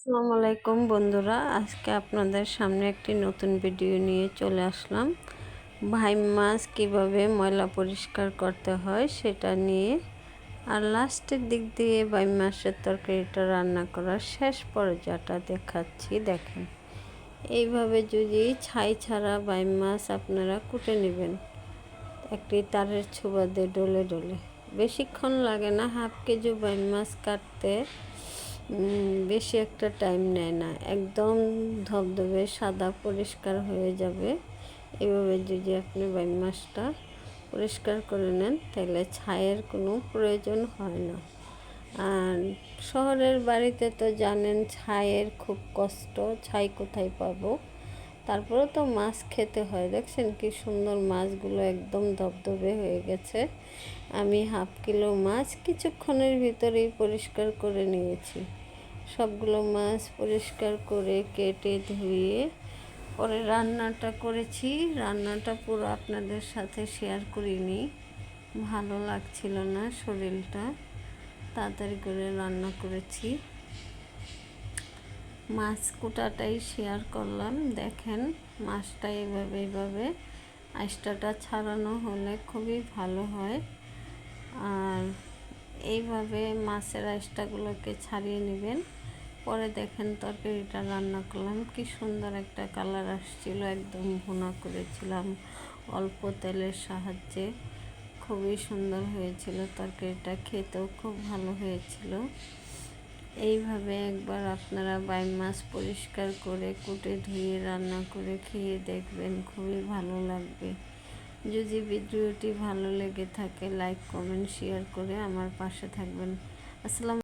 আসসালামু আলাইকুম বন্ধুরা, আজকে আপনাদের সামনে একটি নতুন ভিডিও নিয়ে চলে আসলাম। ভাই মাছ কীভাবে ময়লা পরিষ্কার করতে হয় সেটা নিয়ে, আর লাস্টের দিক দিয়ে ভাই মাছের তরকারিটা রান্না করার শেষ পর্যায়টা দেখাচ্ছি। দেখেন, এইভাবে যদি ছাই ছাড়া ভাই মাছ আপনারা কুটে নেবেন একটি তারের ছোবাদে ডলে ডলে, বেশিক্ষণ লাগে না। হাফ কেজি ভাই মাছ কাটতে বেশি একটা টাইম নেয় না, একদম ধবধবে সাদা পরিষ্কার হয়ে যাবে। এভাবে যদি আপনি বাইম মাছটা পরিষ্কার করে নেন তাহলে ছাইয়ের কোনো প্রয়োজন হয় না। আর শহরের বাড়িতে তো জানেন ছাইয়ের খুব কষ্ট, ছাই কোথায় পাবো। তারপরেও তো মাছ খেতে হয়। দেখছেন কি সুন্দর মাছগুলো একদম ধবধবে হয়ে গেছে। আমি হাফ কিলো মাছ কিছুক্ষণের ভিতরেই পরিষ্কার করে নিয়েছি। সবগুলো মাছ পরিষ্কার করে কেটে ধুয়ে পরে রান্নাটা করেছি। রান্নাটা পুরো আপনাদের সাথে শেয়ার করিনি, ভালো লাগছিল না শরীরটা, তাড়াতাড়ি করে রান্না করেছি। মাছ কুটাটাই শেয়ার করলাম। দেখেন মাছটা এইভাবে আঁশটা ছাড়ানো হলে খুবই ভালো হয়। আর এইভাবে মাছের আঁশটাগুলোকে ছাড়িয়ে নেবেন। পরে দেখেন তরকারিটা রান্না করলাম, কি সুন্দর একটা কালার আসছিল। একদম ভুনা করেছিলাম অল্প তেলের সাহায্যে, খুবই সুন্দর হয়েছিল তরকারিটা, খেতেও খুব ভালো হয়েছিল। এইভাবে একবার আপনারা বাইম মাছ পরিষ্কার করে কুটে ধুয়ে রান্না করে খেয়ে দেখবেন, খুবই ভালো লাগবে। যদি ভিডিওটি ভালো লেগে থাকে লাইক কমেন্ট শেয়ার করে আমার পাশে থাকবেন। আসসালামু